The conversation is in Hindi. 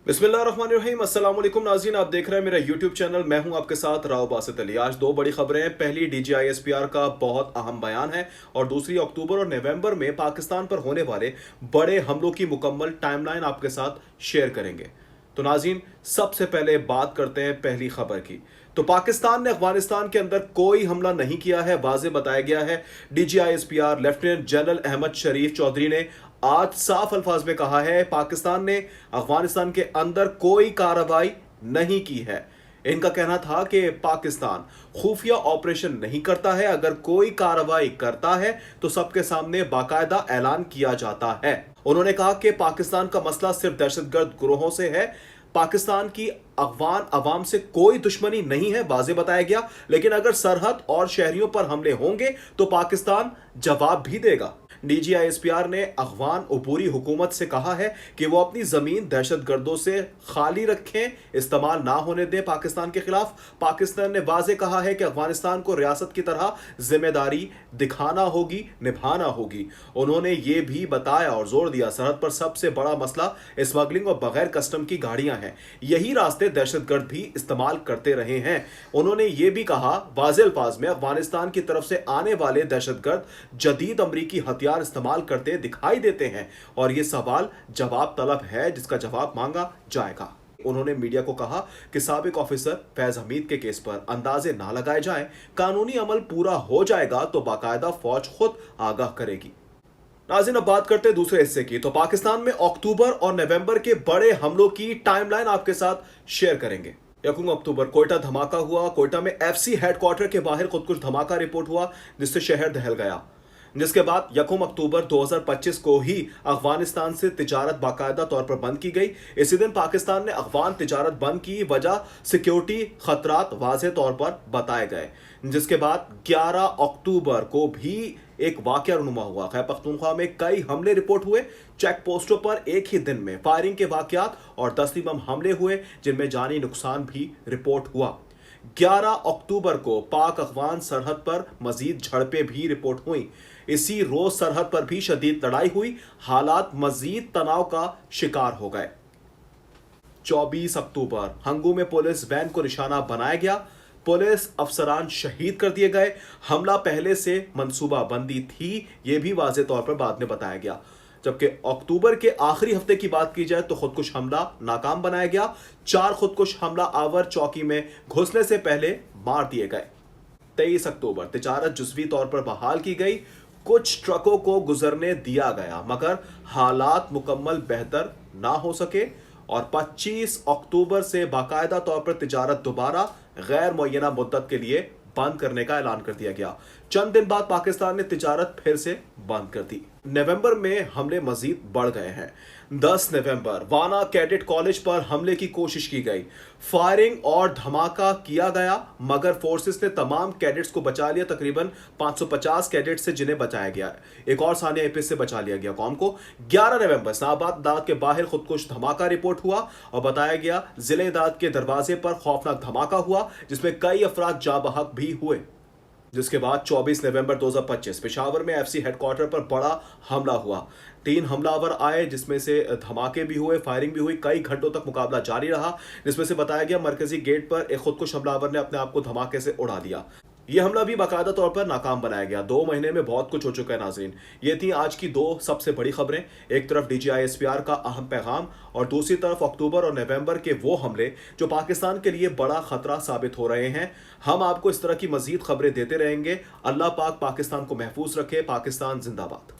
बिस्मिल्लाहिर्रहमानिर्रहीम अस्सलाम वालेकुम नाज़रीन, आप देख रहे हैं मेरा यूट्यूब चैनल। मैं हूं आपके साथ राव बासित अली। आज दो बड़ी खबरें हैं। पहली, DGISPR का बहुत अहम बयान है और दूसरी, अक्टूबर और नवंबर में पाकिस्तान पर होने वाले बड़े हमलों की मुकम्मल टाइमलाइन आपके साथ शेयर करेंगे। तो नाज़रीन, सबसे पहले बात करते हैं पहली खबर की। तो पाकिस्तान ने अफगानिस्तान के अंदर कोई हमला नहीं किया है, वाज़े बताया गया है। DGISPR लेफ्टिनेंट जनरल अहमद शरीफ चौधरी ने आज साफ अल्फाज में कहा है, पाकिस्तान ने अफगानिस्तान के अंदर कोई कार्रवाई नहीं की है। इनका कहना था कि पाकिस्तान खुफिया ऑपरेशन नहीं करता है, अगर कोई कार्रवाई करता है तो सबके सामने बाकायदा ऐलान किया जाता है। उन्होंने कहा कि पाकिस्तान का मसला सिर्फ दहशतगर्द ग्रोहों से है, पाकिस्तान की अफगान अवाम से कोई दुश्मनी नहीं है, वाज़े बताया गया। लेकिन अगर सरहद और शहरियों पर हमले होंगे तो पाकिस्तान जवाब भी देगा। DGISPR ने अफगान अबूरी हुकूमत से कहा है कि वो अपनी जमीन दहशतगर्दों से खाली रखें, इस्तेमाल ना होने दें पाकिस्तान के खिलाफ। पाकिस्तान ने वाज़े कहा है कि अफगानिस्तान को रियासत की तरह जिम्मेदारी दिखाना होगी, निभाना होगी। उन्होंने ये भी बताया और जोर दिया, सरहद पर सबसे बड़ा मसला स्मगलिंग और बगैर कस्टम की गाड़ियां हैं। यही रास्ते दहशतगर्द भी इस्तेमाल करते रहे हैं। उन्होंने ये भी कहा वाज़े अल्फाज में, अफगानिस्तान की तरफ से आने वाले दहशतगर्द जदीद अमरीकी हथियार इस्तेमाल करते दिखाई देते हैं और यह सवाल जवाब तलब है, जिसका जवाब मांगा जाएगा। उन्होंने मीडिया को कहा कि साबिक ऑफिसर फैज हमीद के केस पर अंदाजे ना लगाए जाएं, कानूनी अमल पूरा हो जाएगा तो बाकायदा फौज खुद आगाह करेगी। नाज़रीन, अब बात करते हैं दूसरे हिस्से की। तो पाकिस्तान में अक्टूबर और नवंबर के बड़े हमलों की टाइमलाइन आपके साथ शेयर करेंगे। 1 अक्टूबर कोयटा धमाका हुआ। कोयटा में FC हेडक्वार्टर के बाहर खुदकुश धमाका रिपोर्ट हुआ, जिससे शहर दहल गया। जिसके बाद 1 अक्टूबर 2025 को ही अफगानिस्तान से तिजारत बाकायदा तौर पर बंद की गई। इसी दिन पाकिस्तान ने अफगान तिजारत बंद की वजह सिक्योरिटी खतरात वाज़े तौर पर बताए गए। जिसके बाद 11 अक्टूबर को भी एक वाकया रुनुमा हुआ। खैबर पख्तूनख्वा में कई हमले रिपोर्ट हुए। चेक पोस्टों पर एक ही दिन में फायरिंग के वाकयात और दस्ती बम हमले हुए, जिनमें जानी नुकसान भी रिपोर्ट हुआ। 11 अक्टूबर को पाक अफगान सरहद पर मजीद झड़पें भी रिपोर्ट हुई। इसी रोज सरहद पर भी शदीद लड़ाई हुई, हालात मजीद तनाव का शिकार हो गए। 24 अक्टूबर हंगू में पुलिस वैन को निशाना बनाया गया, पुलिस अफसरान शहीद कर दिए गए। हमला पहले से मंसूबाबंदी थी, यह भी वाज़े तौर पर बाद में बताया गया। जबकि अक्टूबर के आखिरी हफ्ते की बात की जाए तो खुदकुश हमला नाकाम बनाया गया। 4 खुदकुश हमला आवर चौकी में घुसने से पहले मार दिए गए। 23 अक्टूबर तिजारत जुज़वी तौर पर बहाल की गई, कुछ ट्रकों को गुजरने दिया गया मगर हालात मुकम्मल बेहतर ना हो सके और 25 अक्टूबर से बाकायदा तौर पर तिजारत दोबारा गैर मुअय्यना मुद्दत के लिए बंद करने का ऐलान कर दिया गया। चंद दिन बाद पाकिस्तान ने तिजारत फिर से बंद कर दी। नवंबर में हमले मजीद बढ़ गए हैं। 10 नवंबर वाना कैडेट कॉलेज पर हमले की कोशिश की गई, फायरिंग और धमाका किया गया मगर फोर्सेस ने तमाम कैडेट्स को बचा लिया। तकरीबन 550 कैडेट से जिन्हें बचाया गया, एक और सानिया एपिस से बचा लिया गया कौम को। 11 नवंबर इस्लामाबाद अदालत के बाहर खुदकुश धमाका रिपोर्ट हुआ और बताया गया जिले अदालत के दरवाजे पर खौफनाक धमाका हुआ, जिसमें कई अफराद जाबहक भी हुए। जिसके बाद 24 नवंबर 2025 पेशावर में FC हेडक्वार्टर पर बड़ा हमला हुआ। 3 हमलावर आए, जिसमें से धमाके भी हुए, फायरिंग भी हुई। कई घंटों तक मुकाबला जारी रहा, जिसमें से बताया गया मरकजी गेट पर एक खुदकुश हमलावर ने अपने आप को धमाके से उड़ा दिया। यह हमला भी बाकायदा तौर पर नाकाम बनाया गया। 2 महीने में बहुत कुछ हो चुका है नाज़रीन। ये थी आज की 2 सबसे बड़ी खबरें। एक तरफ DGISPR का अहम पैगाम और दूसरी तरफ अक्टूबर और नवंबर के वो हमले जो पाकिस्तान के लिए बड़ा खतरा साबित हो रहे हैं। हम आपको इस तरह की मजीद खबरें देते रहेंगे। अल्लाह पाक पाकिस्तान को महफूज रखे। पाकिस्तान जिंदाबाद।